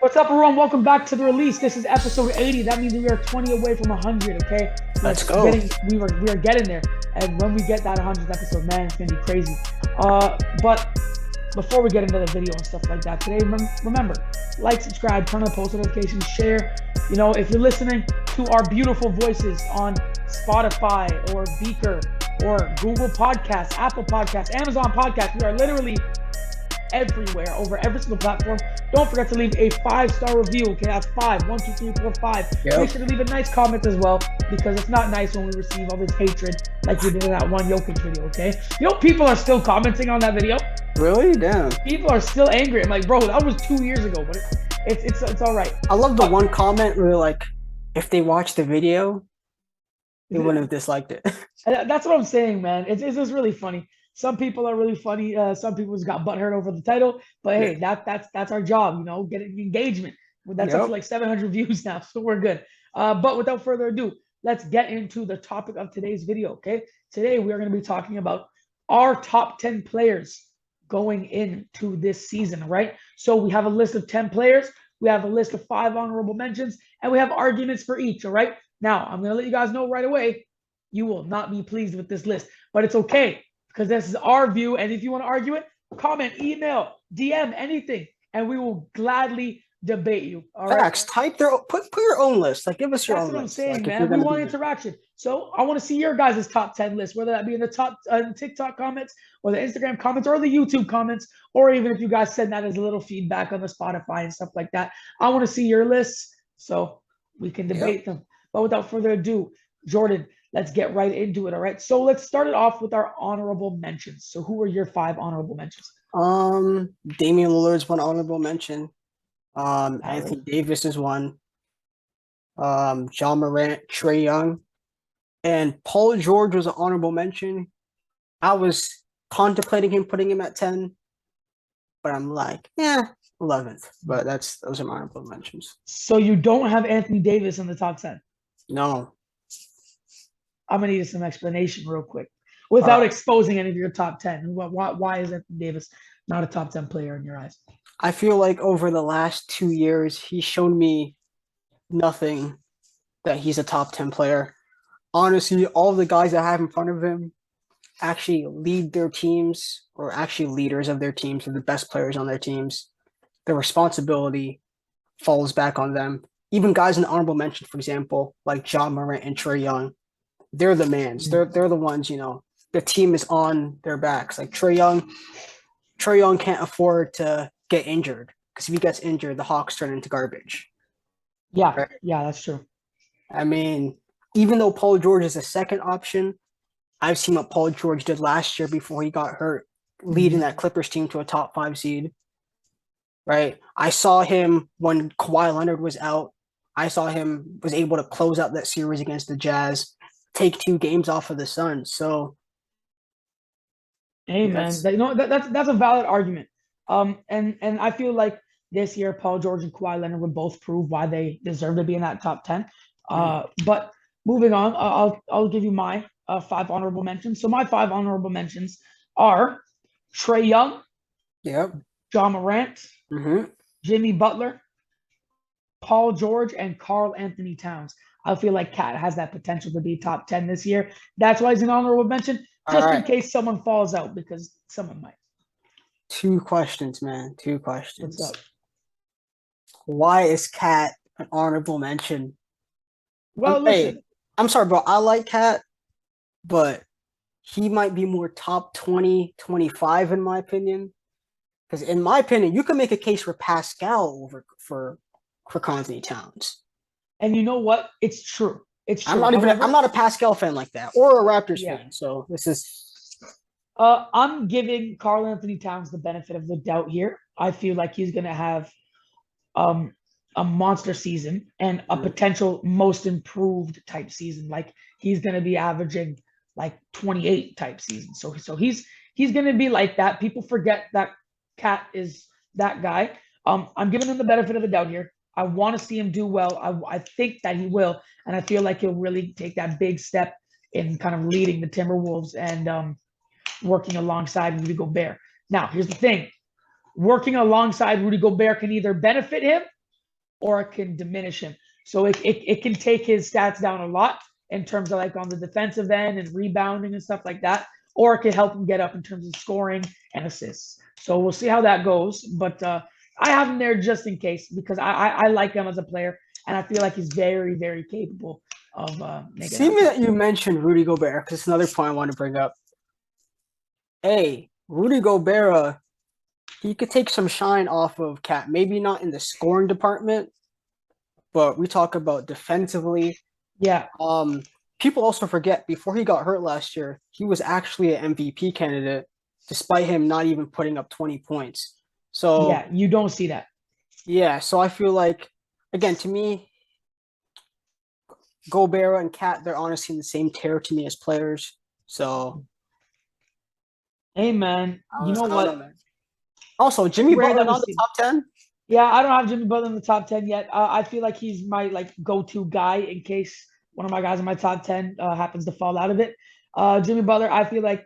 What's up, everyone? Welcome back to the release. This is episode 80. That means we are 20 away from 100. Okay, Let's go. We are getting there, and when we get that 100th episode, man, it's gonna be crazy. But before we get into the video and stuff like that today, remember, like, subscribe, turn on post notifications, share. You know, if you're listening to our beautiful voices on Spotify or Beaker or Google Podcasts, Apple Podcasts, Amazon Podcasts, we are literally everywhere, over every single platform. Don't forget to leave a 5-star review. Okay, that's 5. 1, 2, 3, 4, 5. Yep. Make sure to leave a nice comment as well, because it's not nice when we receive all this hatred like we did in that one Jokic video. Okay, you know, people are still commenting on that video. Really? Damn. People are still angry. I'm like, bro, that was 2 years ago, but it's all right. I love the one comment where, like, if they watched the video, they wouldn't have disliked it. That's what I'm saying, man. It's just really funny. Some people are really funny. Some people just got butthurt over the title, but hey, that's our job, you know, getting engagement. That's up to like 700 views now, so we're good. But without further ado, let's get into the topic of today's video. Okay, today we are going to be talking about our top 10 players going into this season, right? So we have a list of 10 players, we have a list of 5 honorable mentions, and we have arguments for each. All right. Now I'm going to let you guys know right away, you will not be pleased with this list, but it's okay, because this is our view, and if you want to argue it, comment, email, DM, anything, and we will gladly debate you. All right. Facts. Type put your own list. Like, give us your own list. That's what I'm saying, man. We want interaction. So I want to see your guys' top 10 list, whether that be in the top TikTok comments, or the Instagram comments, or the YouTube comments, or even if you guys send that as a little feedback on the Spotify and stuff like that. I want to see your lists so we can debate them. But without further ado, Jordan, let's get right into it. All right. So let's start it off with our honorable mentions. So who are your 5 honorable mentions? Damian Lillard's one honorable mention. Anthony Davis is one. John Morant, Trae Young, and Paul George was an honorable mention. I was contemplating putting him at 10, but I'm like, 11th. But those are my honorable mentions. So you don't have Anthony Davis in the top 10? No. I'm gonna need some explanation real quick, without exposing any of your top 10. Why is Anthony Davis not a top 10 player in your eyes? I feel like over the last 2 years, he's shown me nothing that he's a top 10 player. Honestly, all the guys I have in front of him actually lead their teams, or actually leaders of their teams, or the best players on their teams. The responsibility falls back on them. Even guys in the honorable mention, for example, like John Morant and Trae Young, they're the mans. They're the ones, you know, the team is on their backs. Like Trae Young can't afford to get injured, because if he gets injured, the Hawks turn into garbage. Yeah, right? Yeah, that's true. I mean, even though Paul George is a second option, I've seen what Paul George did last year before he got hurt, leading that Clippers team to a top 5 seed. Right? I saw him when Kawhi Leonard was out. I saw him was able to close out that series against the Jazz, take 2 games off of the Suns. So, hey, man, that's a valid argument. And I feel like this year, Paul George and Kawhi Leonard would both prove why they deserve to be in that top 10. But moving on, I'll give you my 5 honorable mentions. So my 5 honorable mentions are Trae Young, John Morant, Jimmy Butler, Paul George, and Karl Anthony Towns. I feel like Cat has that potential to be top 10 this year. That's why he's an honorable mention, just in case someone falls out, because someone might. 2 questions, man. 2 questions. What's up? Why is Cat an honorable mention? Well, listen. I'm sorry, bro. I like Cat, but he might be more top 20, 25 in my opinion. Because in my opinion, you can make a case for Pascal over for Anthony Towns. And you know what? It's true. It's true. I'm not a Pascal fan like that, or a Raptors fan. So this is. I'm giving Karl Anthony Towns the benefit of the doubt here. I feel like he's going to have a monster season and a potential most improved type season. Like, he's going to be averaging like 28 type season. So he's going to be like that. People forget that Cat is that guy. I'm giving him the benefit of the doubt here. I want to see him do well. I think that he will, and I feel like he'll really take that big step in kind of leading the Timberwolves and working alongside Rudy Gobert. Now, here's the thing. Working alongside Rudy Gobert can either benefit him or it can diminish him. So it can take his stats down a lot in terms of like on the defensive end and rebounding and stuff like that, or it could help him get up in terms of scoring and assists. So we'll see how that goes. But I have him there just in case because I like him as a player, and I feel like he's very, very capable of making See that. me that you mentioned Rudy Gobert, because it's another point I want to bring up. Hey, Rudy Gobert, he could take some shine off of Cat. Maybe not in the scoring department, but we talk about defensively. Yeah. People also forget before he got hurt last year, he was actually an MVP candidate, despite him not even putting up 20 points. So yeah, you don't see that. Yeah, so I feel like, again, to me, Gobert and Cat, they're honestly in the same tier to me as players. So, Hey man, you know I don't know, what? man. Also, It's Jimmy rare Butler that we not the see. top 10? Yeah, I don't have Jimmy Butler in the top 10 yet. I feel like he's my like go-to guy in case one of my guys in my top 10 happens to fall out of it. Jimmy Butler, I feel like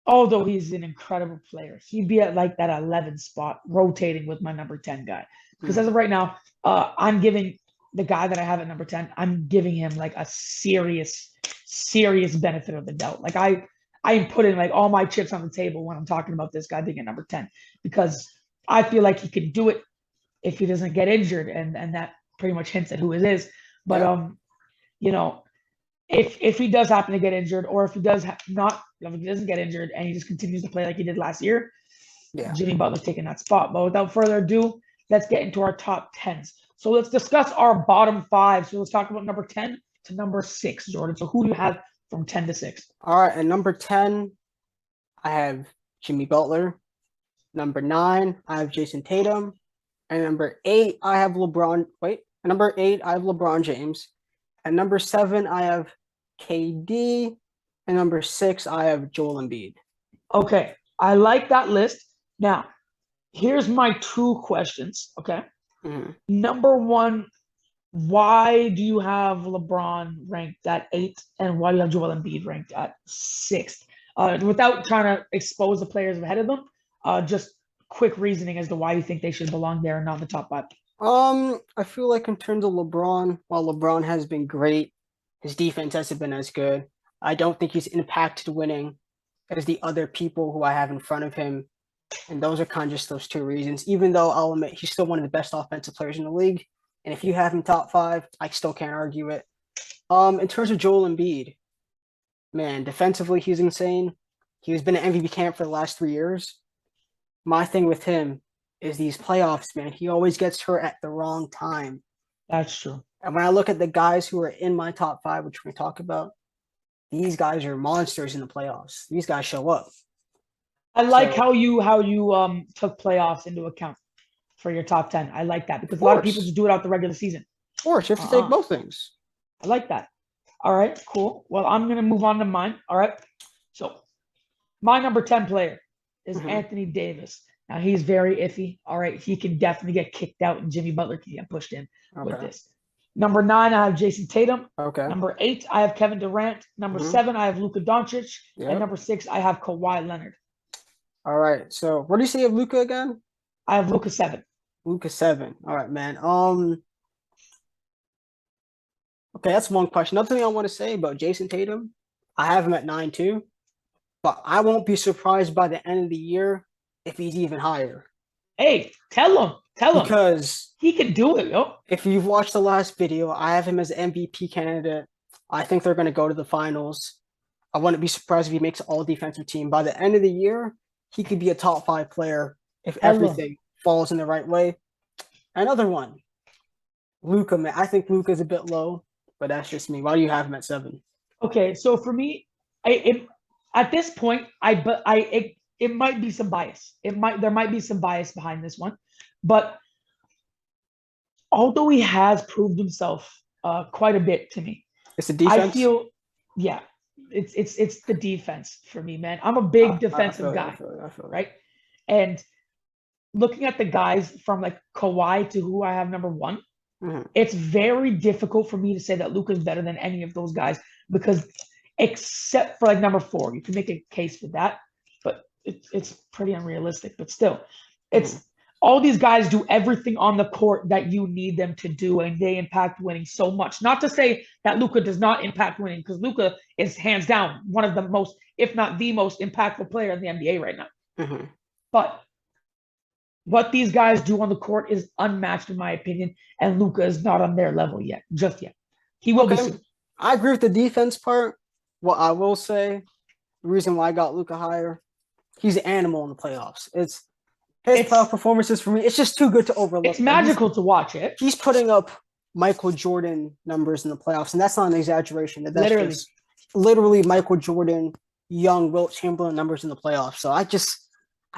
although he's an incredible player, he'd be at like that 11 spot, rotating with my number 10 guy. Because as of right now, I'm giving the guy that I have at number 10, I'm giving him like a serious, serious benefit of the doubt. Like I'm putting like all my chips on the table when I'm talking about this guy being at number 10 because I feel like he could do it if he doesn't get injured, and that pretty much hints at who it is. But Yeah. you know, if he does happen to get injured, or if he does not, if he doesn't get injured and he just continues to play like he did last year, Yeah. Jimmy Butler's taking that spot. But without further ado, let's get into our top tens. So let's discuss our bottom five. So let's talk about number 10 to number 6, Jordan. So who do you have from 10 to 6? All right, and number 10, I have Jimmy Butler. Number 9, I have Jason Tatum. And number 8, I have LeBron. Wait, number 8, I have LeBron James. And number 7, I have KD. And number 6, I have Joel Embiid. Okay, I like that list. Now, here's my two questions. Okay. Mm-hmm. Number one, why do you have LeBron ranked at 8, and why do you have Joel Embiid ranked at 6th? Without trying to expose the players ahead of them, just quick reasoning as to why you think they should belong there and not in the top 5. I feel like in terms of LeBron, while LeBron has been great, his defense hasn't been as good. I don't think he's impacted winning as the other people who I have in front of him. And those are kind of just those two reasons. Even though I'll admit he's still one of the best offensive players in the league. And if you have him top 5, I still can't argue it. In terms of Joel Embiid, man, defensively he's insane. He's been an MVP camp for the last 3 years. My thing with him is these playoffs, man. He always gets hurt at the wrong time. That's true. And when I look at the guys who are in my top 5, which we talk about, these guys are monsters in the playoffs. These guys show up. I like So, how you took playoffs into account for your top 10. I like that because a lot of people just do it out the regular season. Of course, you have to take both things. I like that. All right, cool. Well, I'm gonna move on to mine. All right. So my number 10 player is Anthony Davis. Now he's very iffy. All right, he can definitely get kicked out, and Jimmy Butler can get pushed in with this. Number 9, I have Jason Tatum. Okay. Number 8, I have Kevin Durant. Number 7, I have Luka Doncic. Yep. And number 6, I have Kawhi Leonard. All right. So what do you say of Luka again? I have Luka 7. Luka 7. All right, man. Okay, that's one question. Another thing I want to say about Jason Tatum, I have him at 9 too, but I won't be surprised by the end of the year if he's even higher. Hey, tell him. Because he can do it, yo. If you've watched the last video, I have him as MVP candidate. I think they're going to go to the finals. I wouldn't be surprised if he makes all defensive team. By the end of the year, he could be a top 5 player if everything falls in the right way. Another one, Luka, man. I think Luka's a bit low, but that's just me. Why do you have him at 7? Okay, so for me, at this point, it might be some bias. There might be some bias behind this one, but although he has proved himself quite a bit to me, it's the defense. I feel, yeah, it's the defense for me, man. I'm a big defensive guy, right? And looking at the guys from like Kawhi to who I have number 1, it's very difficult for me to say that Luka's better than any of those guys because, except for like number 4, you can make a case for that, but it's pretty unrealistic. But still, it's all these guys do everything on the court that you need them to do, and they impact winning so much. Not to say that Luka does not impact winning, because Luka is hands down one of the most, if not the most impactful player in the NBA right now. Mm-hmm. But what these guys do on the court is unmatched, in my opinion, and Luka is not on their level yet, just yet. He will be soon. I agree with the defense part. What I will say, the reason why I got Luka higher, he's an animal in the playoffs. His playoff performances for me, it's just too good to overlook. It's magical to watch it. He's putting up Michael Jordan numbers in the playoffs, and that's not an exaggeration. That's literally Michael Jordan, young Wilt Chamberlain numbers in the playoffs. So I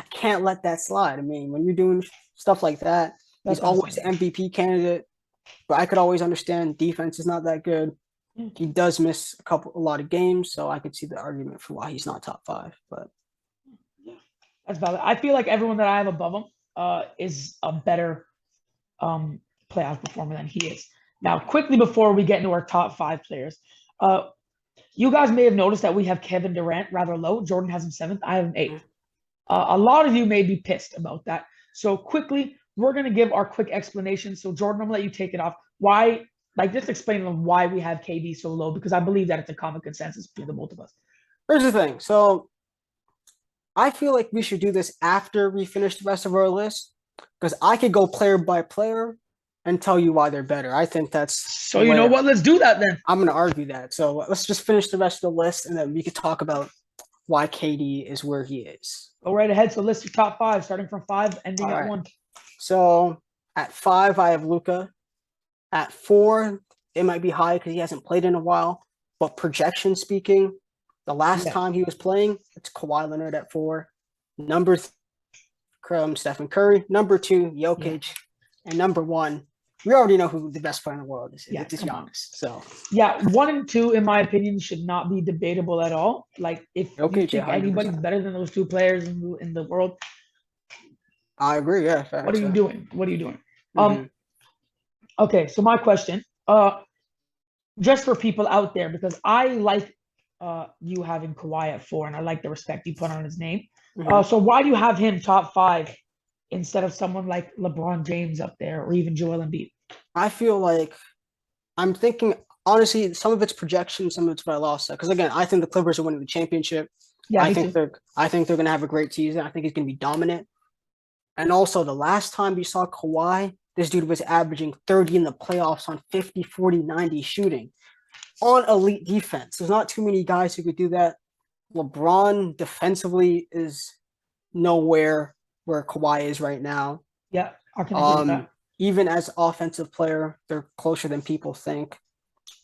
can't let that slide. I mean, when you're doing stuff like that, he's always an MVP candidate. But I could always understand defense is not that good. He does miss a lot of games, so I could see the argument for why he's not top 5. But that's valid. I feel like everyone that I have above him is a better playoff performer than he is. Now, quickly before we get into our top 5 players, you guys may have noticed that we have Kevin Durant rather low. Jordan has him 7th. I have him 8th. A lot of you may be pissed about that. So quickly, we're going to give our quick explanation. So Jordan, I'm going to let you take it off. Why, just explain to them why we have KD so low, because I believe that it's a common consensus between the both of us. Here's the thing. So I feel like we should do this after we finish the rest of our list, because I could go player by player and tell you why they're better. I think that's... So you know what? Let's do that then. I'm going to argue that. So let's just finish the rest of the list, and then we could talk about why KD is where he is. Go right ahead. So list your top 5, starting from 5, ending at 1. So at 5, I have Luka. At 4, it might be high because he hasn't played in a while. But projection speaking, the last time he was playing, it's Kawhi Leonard at 4. Number 3, Stephen Curry. Number 2, Jokic. And number 1, we already know who the best player in the world is. It's Giannis. So 1 and 2, in my opinion, should not be debatable at all. Like, if you think anybody's better than those 2 players in the world, I agree. Yeah. What are you doing? Mm-hmm. Okay. So my question, just for people out there, because I like you having Kawhi at 4, and I like the respect you put on his name. Mm-hmm. So why do you have him top 5 instead of someone like LeBron James up there, or even Joel Embiid? I feel like I'm thinking, honestly, some of it's projection, some of it's what I lost. Because again, I think the Clippers are winning the championship. Yeah, I think they're going to have a great season. I think he's going to be dominant. And also, the last time we saw Kawhi, this dude was averaging 30 in the playoffs on 50, 40, 90 shooting on elite defense. There's not too many guys who could do that. LeBron defensively is nowhere where Kawhi is right now. Yeah, I can agree with that. Even as offensive player, they're closer than people think.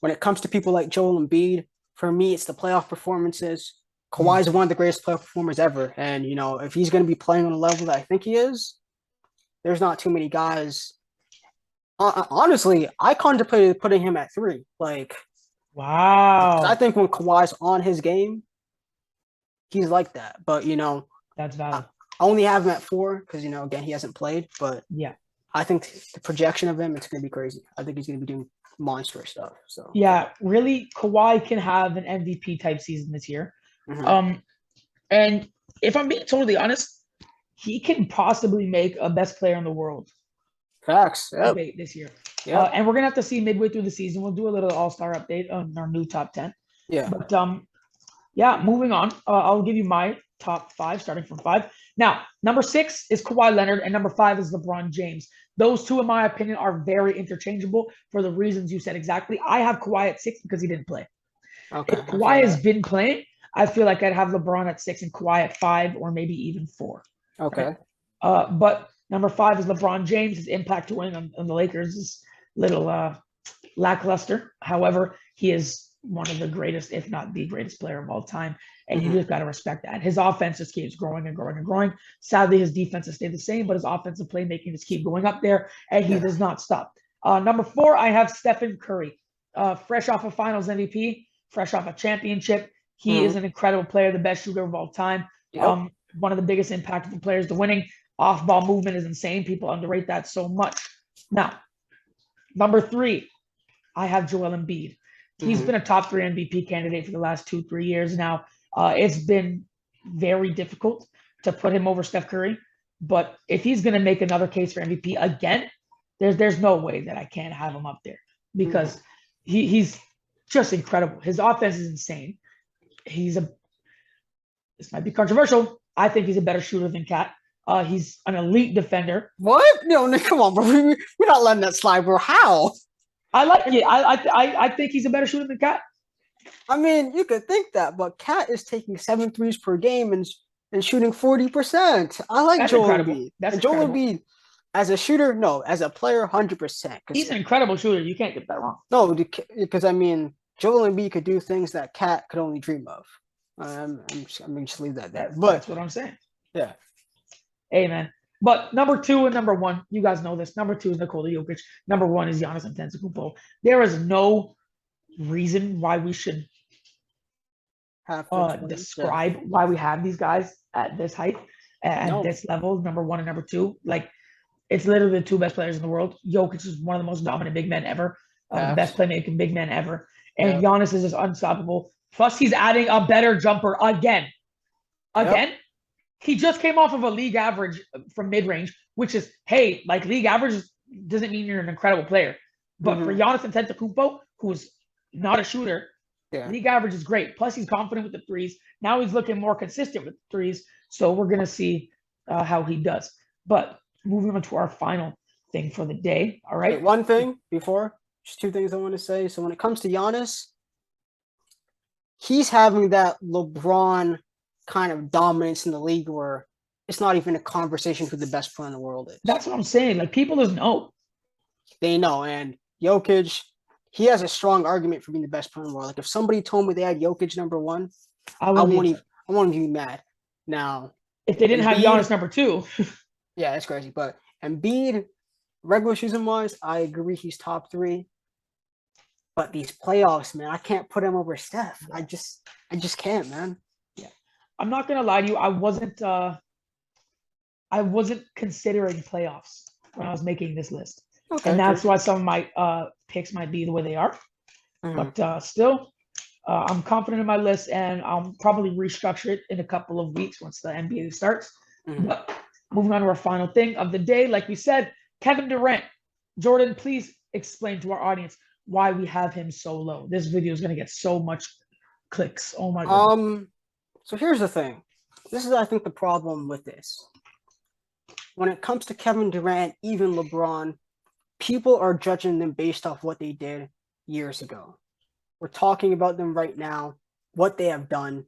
When it comes to people like Joel Embiid, for me, it's the playoff performances. Kawhi is one of the greatest playoff performers ever. And, if he's going to be playing on a level that I think he is, there's not too many guys. Honestly, I contemplated putting him at 3. Wow. I think when Kawhi's on his game, he's like that. But, that's valid. I only have him at 4 because, again, he hasn't played. But yeah, I think the projection of him, it's going to be crazy. I think he's going to be doing monstrous stuff. So yeah, really, Kawhi can have an MVP type season this year. Mm-hmm. And if I'm being totally honest, he can possibly make a best player in the world facts debate this year. Yeah, and we're gonna have to see midway through the season. We'll do a little all-star update on our new top 10. Yeah, but moving on. I'll give you my top 5, starting from 5. Now, number 6 is Kawhi Leonard, and number 5 is LeBron James. Those 2, in my opinion, are very interchangeable for the reasons you said exactly. I have Kawhi at 6 because he didn't play. Okay, if Kawhi has been playing, I feel like I'd have LeBron at 6 and Kawhi at 5, or maybe even 4. Okay. Right? But number 5 is LeBron James. His impact to win on the Lakers is a little lackluster. However, he is one of the greatest, if not the greatest player of all time. And you just got to respect that. His offense just keeps growing and growing and growing. Sadly, his defense has stayed the same, but his offensive playmaking just keep going up there, and he does not stop. Number 4, I have Stephen Curry. Fresh off a Finals MVP, fresh off a championship. He is an incredible player, the best shooter of all time. Yep. One of the biggest impactful players to winning. Off-ball movement is insane. People underrate that so much. Now, number 3, I have Joel Embiid. He's been a top 3 MVP candidate for the last 2-3 years now. It's been very difficult to put him over Steph Curry. But if he's going to make another case for MVP again, there's no way that I can't have him up there because he's just incredible. His offense is insane. This might be controversial. I think he's a better shooter than Cat. He's an elite defender. What? No, come on, bro. We're not letting that slide, bro. How? I like it. I think he's a better shooter than Cat. I mean, you could think that, but Cat is taking 7 threes per game and shooting 40%. I like That's Joel incredible. Embiid. That's and Joel incredible. Embiid, as a shooter, no. As a player, 100%. He's an incredible shooter. You can't get that wrong. No, because I mean, Joel Embiid could do things that Cat could only dream of. I'm gonna just leave that there. But that's what I'm saying. Yeah. Hey, man. But number 2 and number 1, you guys know this. Number 2 is Nikola Jokic. Number 1 is Giannis Antetokounmpo. There is no reason why we should describe why we have these guys at this height, at this level, number 1 and number 2. Like, it's literally the 2 best players in the world. Jokic is one of the most dominant big men ever, best playmaking big men ever. And Giannis is just unstoppable. Plus, he's adding a better jumper again. He just came off of a league average from mid-range, which is, hey, like league average doesn't mean you're an incredible player. But for Giannis Antetokounmpo, who's not a shooter, league average is great. Plus, he's confident with the threes. Now he's looking more consistent with the threes. So we're going to see how he does. But moving on to our final thing for the day. All right. Wait, one thing before, just 2 things I want to say. So when it comes to Giannis, he's having that LeBron kind of dominance in the league where it's not even a conversation who the best player in the world is. That's what I'm saying. Like, people just know. They know. And Jokic, he has a strong argument for being the best player in the world. Like, if somebody told me they had Jokic number 1, I wouldn't be mad. Now, if they didn't have Giannis number 2. Yeah, that's crazy. But Embiid, regular season wise, I agree he's top 3. But these playoffs, man, I can't put him over Steph. I just can't, man. Yeah, I'm not gonna lie to you. I wasn't considering playoffs when I was making this list, and that's why some of my picks might be the way they are. But still, I'm confident in my list, and I'll probably restructure it in a couple of weeks once the NBA starts. But moving on to our final thing of the day, like we said, Kevin Durant. Jordan, please explain to our audience why we have him so low. This video is going to get so much clicks. Oh my god. So here's the thing. This is, I think, the problem with this. When it comes to Kevin Durant, even LeBron, people are judging them based off what they did years ago. We're talking about them right now, what they have done.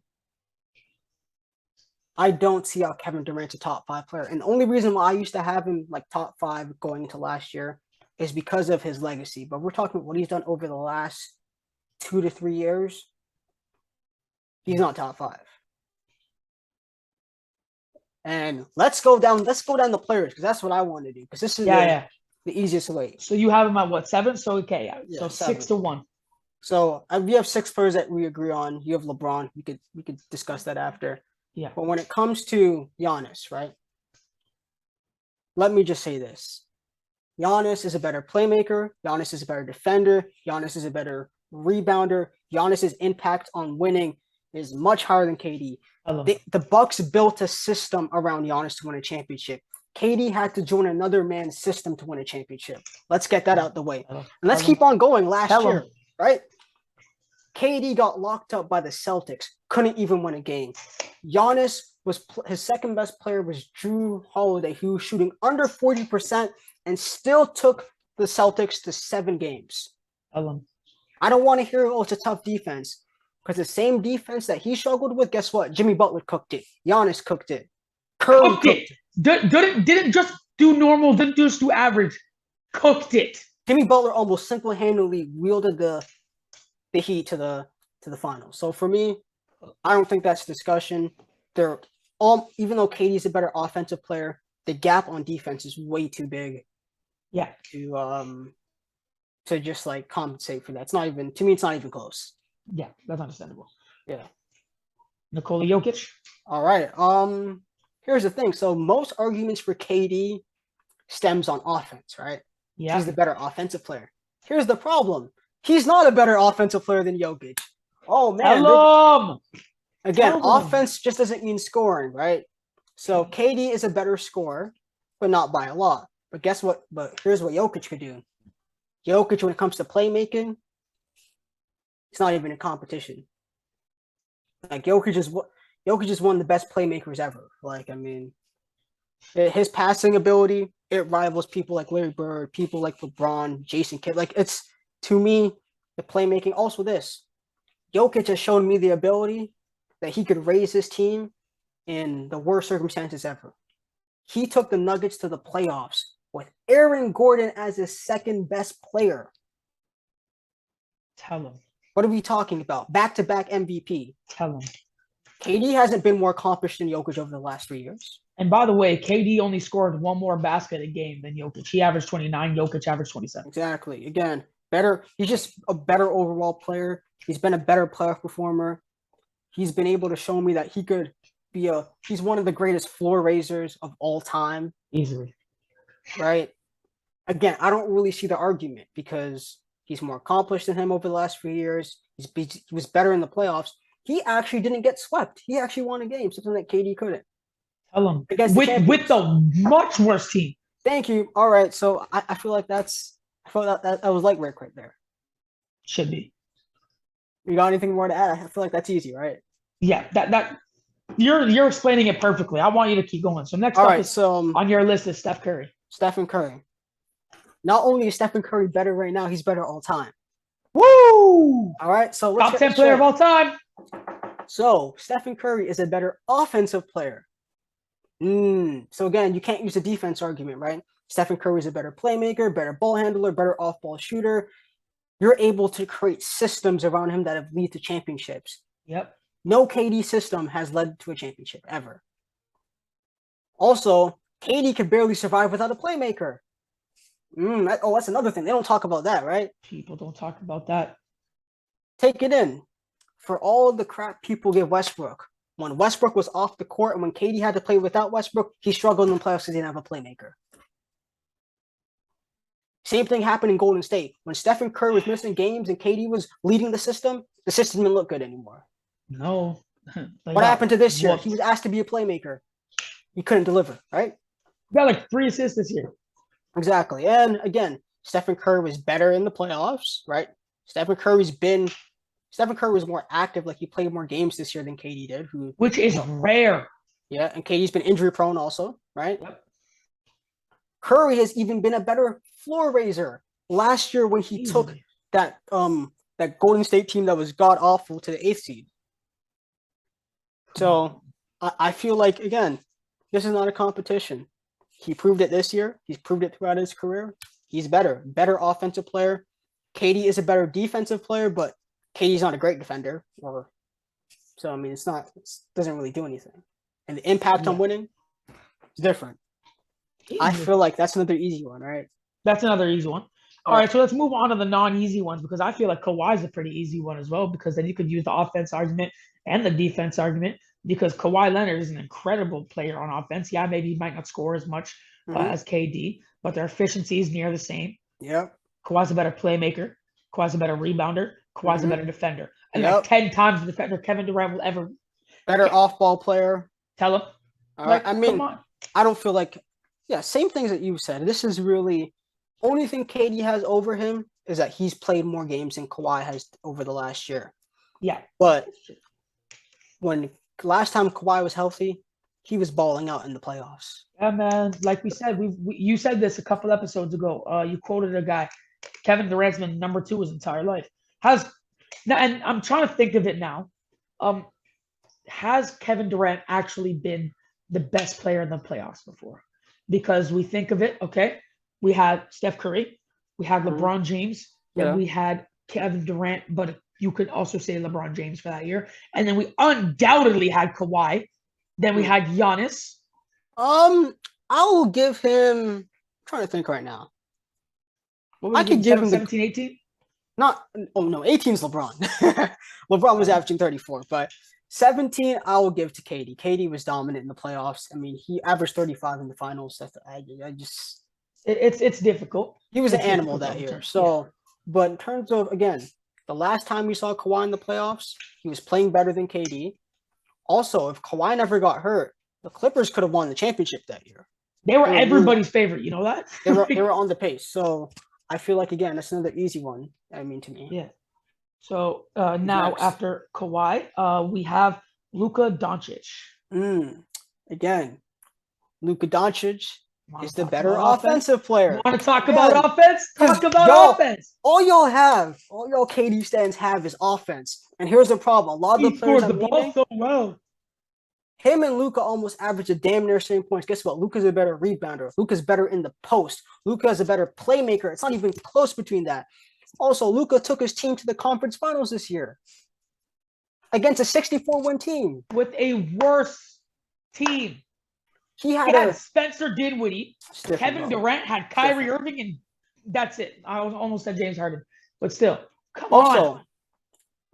I don't see how Kevin Durant's a top 5 player. And the only reason why I used to have him like top 5 going into last year is because of his legacy. But we're talking about what he's done over the last 2 to 3 years. He's not top 5. And let's go down the players, because that's what I want to do. Because this is the easiest way. So you have him at what, 7? So okay, so 7. 6 to 1. So we have 6 players that we agree on. You have LeBron. We could discuss that after. Yeah. But when it comes to Giannis, right? Let me just say this. Giannis is a better playmaker. Giannis is a better defender. Giannis is a better rebounder. Giannis's impact on winning is much higher than KD. The Bucks built a system around Giannis to win a championship. KD had to join another man's system to win a championship. Let's get that out the way. And let's keep on going. Last year, right? KD got locked up by the Celtics. Couldn't even win a game. Giannis was his second best player was Drew Holiday, who was shooting under 40% and still took the Celtics to 7 games. I don't want to hear, it's a tough defense. Because the same defense that he struggled with, guess what? Jimmy Butler cooked it. Giannis cooked it. Curry cooked it. Didn't just do normal, didn't just do average. Cooked it. Jimmy Butler almost single-handedly wielded the Heat to the finals. So for me, I don't think that's a discussion. They're all, even though KD's a better offensive player, the gap on defense is way too big. Yeah. To just like compensate for that. It's not even, to me, it's not even close. Yeah, that's understandable. Yeah. Nikola Jokic. All right. Here's the thing. So most arguments for KD stems on offense, right? Yeah. He's the better offensive player. Here's the problem. He's not a better offensive player than Jokic. Oh man. Again, offense just doesn't mean scoring, right? So KD is a better scorer, but not by a lot. But guess what? But here's what Jokic could do. Jokic, when it comes to playmaking, it's not even a competition. Like Jokic is one of the best playmakers ever. Like, I mean, his passing ability, it rivals people like Larry Bird, people like LeBron, Jason Kidd. Like, it's, to me, the playmaking. Also, this Jokic has shown me the ability that he could raise his team in the worst circumstances ever. He took the Nuggets to the playoffs with Aaron Gordon as his second best player. Tell him. What are we talking about? Back-to-back MVP. Tell him. KD hasn't been more accomplished than Jokic over the last 3 years. And by the way, KD only scored one more basket a game than Jokic. He averaged 29. Jokic averaged 27. Exactly. Again, better. He's just a better overall player. He's been a better playoff performer. He's been able to show me that he could be he's one of the greatest floor raisers of all time. Easily. Right? Again, I don't really see the argument because he's more accomplished than him over the last few years. He was better in the playoffs. He actually didn't get swept. He actually won a game, something that KD couldn't. Tell him. With the much worse team. Thank you. All right. So I feel like that was like right there. Should be. You got anything more to add? I feel like that's easy, right? Yeah, that you're explaining it perfectly. I want you to keep going. So next up is on your list is Steph Curry. Stephen Curry. Not only is Stephen Curry better right now, he's better all time. Woo! All right, so top 10 player of all time. So Stephen Curry is a better offensive player. So again, you can't use the defense argument, right? Stephen Curry is a better playmaker, better ball handler, better off-ball shooter. You're able to create systems around him that have led to championships. Yep. No KD system has led to a championship ever. Also, KD could barely survive without a playmaker. That's another thing. They don't talk about that, right? People don't talk about that. Take it in. For all the crap people give Westbrook, when Westbrook was off the court and when KD had to play without Westbrook, he struggled in the playoffs because he didn't have a playmaker. Same thing happened in Golden State. When Stephen Curry was missing games and KD was leading the system didn't look good anymore. No. What happened to this year? He was asked to be a playmaker. He couldn't deliver, right? He got like 3 assists this year. Exactly. And again, Stephen Curry was better in the playoffs, right? Stephen Curry was more active, like he played more games this year than KD did. Which is rare. Yeah, and KD's been injury prone also, right? Yep. Curry has even been a better floor raiser. Last year when he took that Golden State team that was god awful to the 8th seed. So I feel like, again, this is not a competition. He proved it this year. He's proved it throughout his career. He's better offensive player. KD is a better defensive player, but KD's not a great defender. So I mean, it doesn't really do anything. And the impact on winning is different. I feel like that's another easy one, right? That's another easy one. All right, so let's move on to the non-easy ones because I feel like Kawhi is a pretty easy one as well because then you could use the offense argument and the defense argument because Kawhi Leonard is an incredible player on offense. Yeah, maybe he might not score as much as KD, but their efficiency is near the same. Yep. Kawhi's a better playmaker. Kawhi's a better rebounder. Kawhi's a better defender. And like 10 times the defender Kevin Durant will ever. Better off-ball player. Tell him. I mean, I don't feel like, same things that you said. This is really, only thing KD has over him is that he's played more games than Kawhi has over the last year. Yeah. But when last time Kawhi was healthy, he was balling out in the playoffs. Yeah, man. Like we said, you said this a couple episodes ago. You quoted a guy, Kevin Durant's been number 2 his entire life. And I'm trying to think of it now. Has Kevin Durant actually been the best player in the playoffs before? Because we think of it, okay, we had Steph Curry, we had LeBron James, then we had Kevin Durant, but you could also say LeBron James for that year. And then we undoubtedly had Kawhi. Then we had Giannis. I will give him, I'm trying to think right now. I could give him 17, 18? Not, 18's LeBron. LeBron was averaging 34, but 17 I will give to KD. KD was dominant in the playoffs. I mean, he averaged 35 in the finals. It's difficult. He was an animal that year. So, but in terms of, again, the last time we saw Kawhi in the playoffs, he was playing better than KD. Also, if Kawhi never got hurt, The Clippers could have won the championship that year. They were everybody's favorite. You know that? They were on the pace. So I feel like, again, that's another easy one. I mean, to me. Yeah. So now after Kawhi, we have Luka Doncic. Again, Luka Doncic is the better offensive player. Want to talk about offense? Talk about offense. All y'all KD stands have is offense. And here's the problem. A lot of the players scores the ball so well. Him and Luka almost average a damn near same points. Guess what? Luka's a better rebounder. Luka's better in the post. Luka is a better playmaker. It's not even close between that. Also, Luka took his team to the conference finals this year against a 64-win team. With a worse team. He had Spencer Dinwiddie. Kevin Durant had Kyrie Irving, and that's it. I almost said James Harden. But still, come on.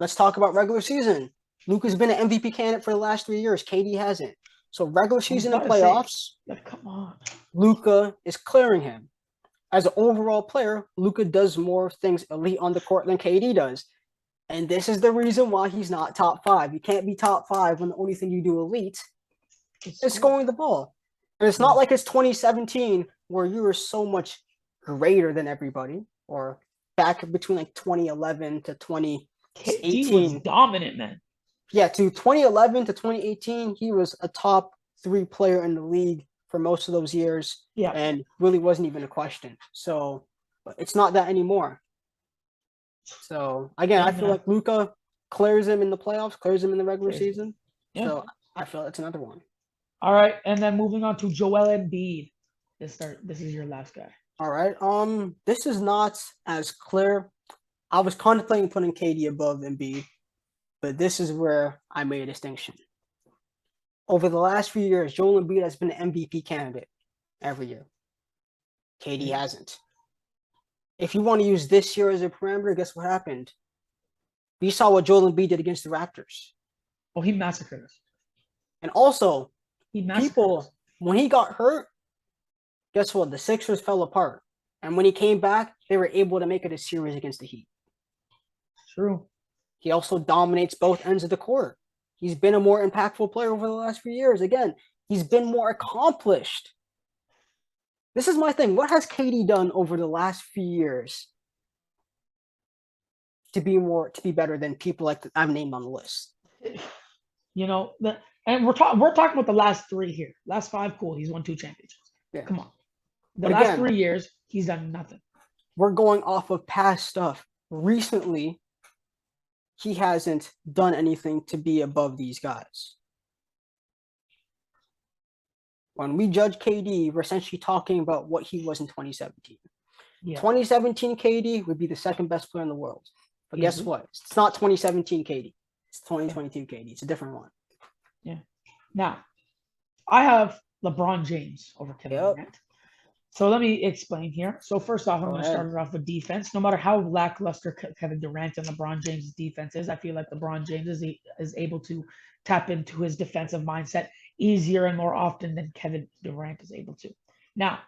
Let's talk about regular season. Luka's been an MVP candidate for the last 3 years. KD hasn't. So regular season and playoffs, come on. Luka is clearing him. As an overall player, Luka does more things elite on the court than KD does. And this is the reason why he's not top 5. You can't be top 5 when the only thing you do elite is scoring the ball. And it's not like it's 2017 where you were so much greater than everybody, or back between like 2011 to 2018. He was dominant, man. Yeah, to 2011 to 2018, he was a top 3 player in the league for most of those years. Yeah. And really wasn't even a question. So it's not that anymore. So again, I feel like Luka clears him in the playoffs, clears him in the regular season. Yeah. So I feel it's another one. All right. And then moving on to Joel Embiid. This is your last guy. All right. This is not as clear. I was contemplating putting KD above Embiid, but this is where I made a distinction. Over the last few years, Joel Embiid has been an MVP candidate every year. KD hasn't. If you want to use this year as a parameter, guess what happened? We saw what Joel Embiid did against the Raptors. Oh, he massacred us. And also, people, when he got hurt, guess what? The Sixers fell apart. And when he came back, they were able to make it a series against the Heat. True. He also dominates both ends of the court. He's been a more impactful player over the last few years. Again, he's been more accomplished. This is my thing. What has KD done over the last few years to be better than people like I've named on the list? You know, and we're talking about the last 3 here. Last 5, cool. He's won 2 championships. Yeah. Come on. But last 3 years, he's done nothing. We're going off of past stuff. Recently, he hasn't done anything to be above these guys. When we judge KD, we're essentially talking about what he was in 2017. Yeah. 2017 KD would be the second best player in the world. But guess what? It's not 2017 KD. It's 2022 KD. It's a different one. Yeah. Now, I have LeBron James over Kevin Durant. So let me explain here. So first off, I'm going to start it off with defense. No matter how lackluster Kevin Durant and LeBron James' defense is, I feel like LeBron James is able to tap into his defensive mindset easier and more often than Kevin Durant is able to. Now,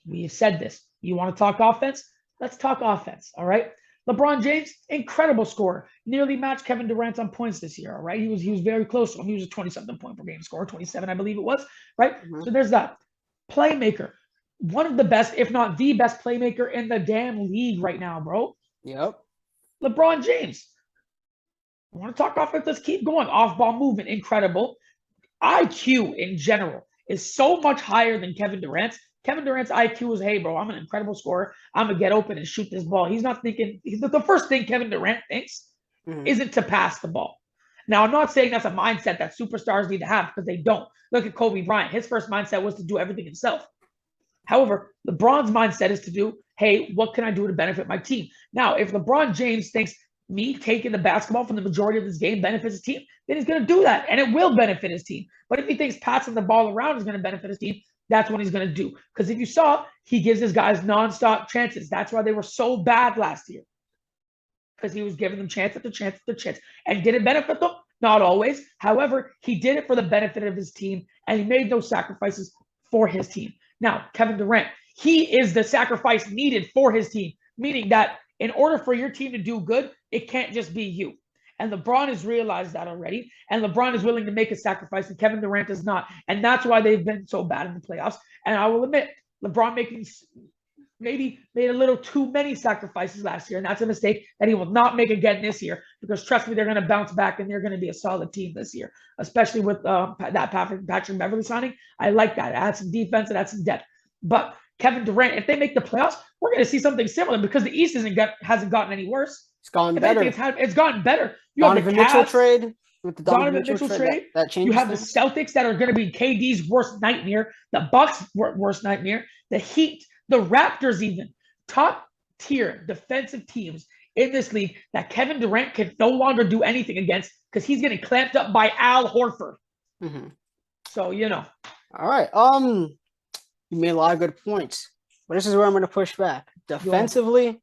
we have said this. You want to talk offense? Let's talk offense, all right? LeBron James, incredible scorer. Nearly matched Kevin Durant on points this year, all right? He was very close to him. He was a 20-something point per game scorer, 27, I believe it was, right? Mm-hmm. So there's that. Playmaker. One of the best, if not the best playmaker in the damn league right now, bro. Yep. LeBron James. I want to talk offense? Let's keep going. Off-ball movement, incredible. IQ in general is so much higher than Kevin Durant's. Kevin Durant's IQ is, hey, bro, I'm an incredible scorer. I'm going to get open and shoot this ball. He's not thinking, the first thing Kevin Durant thinks isn't to pass the ball. Now, I'm not saying that's a mindset that superstars need to have, because they don't. Look at Kobe Bryant. His first mindset was to do everything himself. However, LeBron's mindset is to do, hey, what can I do to benefit my team? Now, if LeBron James thinks me taking the basketball from the majority of this game benefits his team, then he's going to do that, and it will benefit his team. But if he thinks passing the ball around is going to benefit his team, that's what he's going to do. Because if you saw, he gives his guys nonstop chances. That's why they were so bad last year. Because he was giving them chance after chance after chance. And did it benefit them? Not always. However, he did it for the benefit of his team, and he made those sacrifices for his team. Now, Kevin Durant, he is the sacrifice needed for his team, meaning that in order for your team to do good, it can't just be you. And LeBron has realized that already. And LeBron is willing to make a sacrifice, and Kevin Durant is not. And that's why they've been so bad in the playoffs. And I will admit, LeBron maybe made a little too many sacrifices last year, and that's a mistake that he will not make again this year, because trust me, they're going to bounce back and they're going to be a solid team this year, especially with that Patrick Beverley signing. I like that. It adds some defense, it adds some depth. But Kevin Durant, if they make the playoffs, we're going to see something similar, because the East hasn't gotten any worse. It's gotten better. It's gotten better. You Donovan Mitchell trade. With the Donovan Mitchell trade, that changes. You have things. The Celtics that are going to be KD's worst nightmare, the Bucks' worst nightmare, the Heat, the Raptors, even top tier defensive teams in this league that Kevin Durant can no longer do anything against, because he's getting clamped up by Al Horford. Mm-hmm. So, you know. All right. You made a lot of good points, but this is where I'm going to push back. Defensively,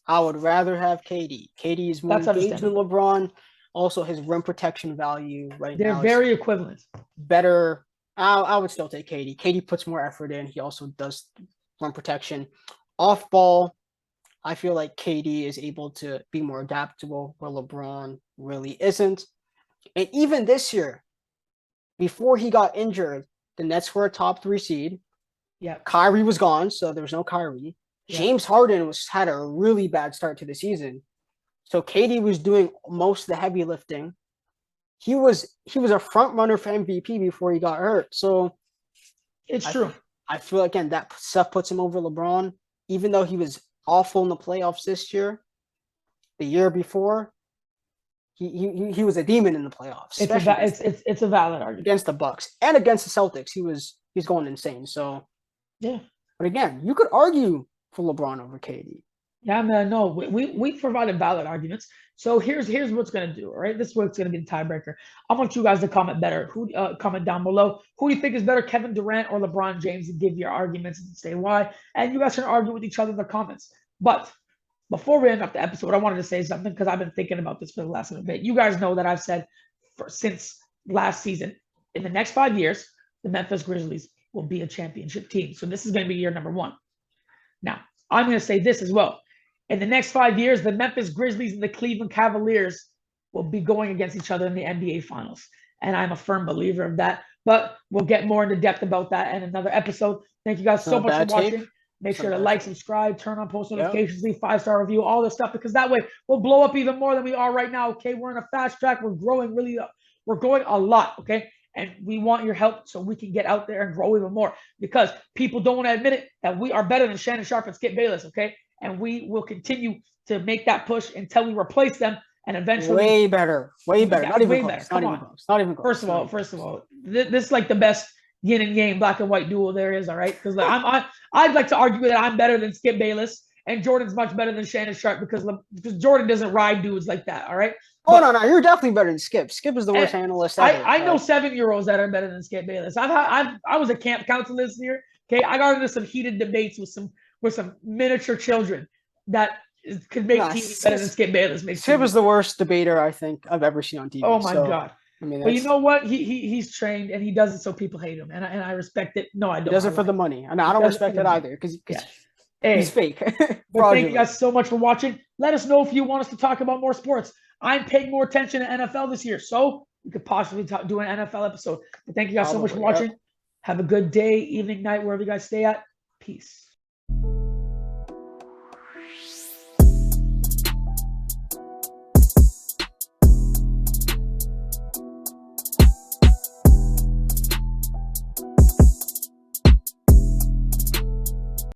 I would rather have KD. KD is more engaged than LeBron. Also, his rim protection value right now. They're very equivalent. Better. I would still take KD. KD puts more effort in. He also does rim protection. Off ball, I feel like KD is able to be more adaptable, where LeBron really isn't. And even this year, before he got injured, the Nets were a top 3 seed. Yeah. Kyrie was gone, so there was no Kyrie. Yeah. James Harden had a really bad start to the season. So KD was doing most of the heavy lifting. He was a front runner for MVP before he got hurt. So it's true. I feel, again, that stuff puts him over LeBron, even though he was awful in the playoffs this year. The year before, he was a demon in the playoffs. It's a valid argument against the Bucks and against the Celtics. He's going insane. So yeah, but again, you could argue for LeBron over KD. Yeah, man. No, we provided valid arguments. So here's what's gonna do. All right, this is what's gonna be the tiebreaker. I want you guys to comment comment down below. Who do you think is better, Kevin Durant or LeBron James? And give your arguments and say why. And you guys can argue with each other in the comments. But before we end up the episode, I wanted to say something, because I've been thinking about this for the last little bit. You guys know that I've said since last season, in the next 5 years, the Memphis Grizzlies will be a championship team. So this is going to be year number 1. Now, I'm going to say this as well. In the next 5 years, the Memphis Grizzlies and the Cleveland Cavaliers will be going against each other in the NBA Finals. And I'm a firm believer of that. But we'll get more into depth about that in another episode. Thank you guys so much for watching. Make sure to like, subscribe, turn on post notifications, leave 5-star review, all this stuff, because that way we'll blow up even more than we are right now. Okay, we're in a fast track. We're growing really up. We're growing a lot. Okay, and we want your help so we can get out there and grow even more, because people don't want to admit it, that we are better than Shannon Sharpe and Skip Bayless. Okay, and we will continue to make that push until we replace them, and eventually way better. Yeah, not even close. Not even close. Not even close. First of all, this is like the best yin and yang, black and white duo there is. All right, because I'd like to argue that I'm better than Skip Bayless, and Jordan's much better than Shannon Sharpe, because Jordan doesn't ride dudes like that. All right. No, you're definitely better than Skip. Skip is the worst analyst ever. I know 7-year-olds that are better than Skip Bayless. I was a camp counselor this year. Okay, I got into some heated debates with some miniature children that could make TV better than Skip Bayless. Skip is the worst debater I think I've ever seen on TV. Oh my God. I mean, but you know what? He's trained, and he does it so people hate him, and I respect it. No, I don't. He does it for the money, and I don't respect it either, because he's fake. But thank you guys so much for watching. Let us know if you want us to talk about more sports. I'm paying more attention to NFL this year, so we could possibly do an NFL episode. But thank you guys so much for watching. Have a good day, evening, night, wherever you guys stay at. Peace.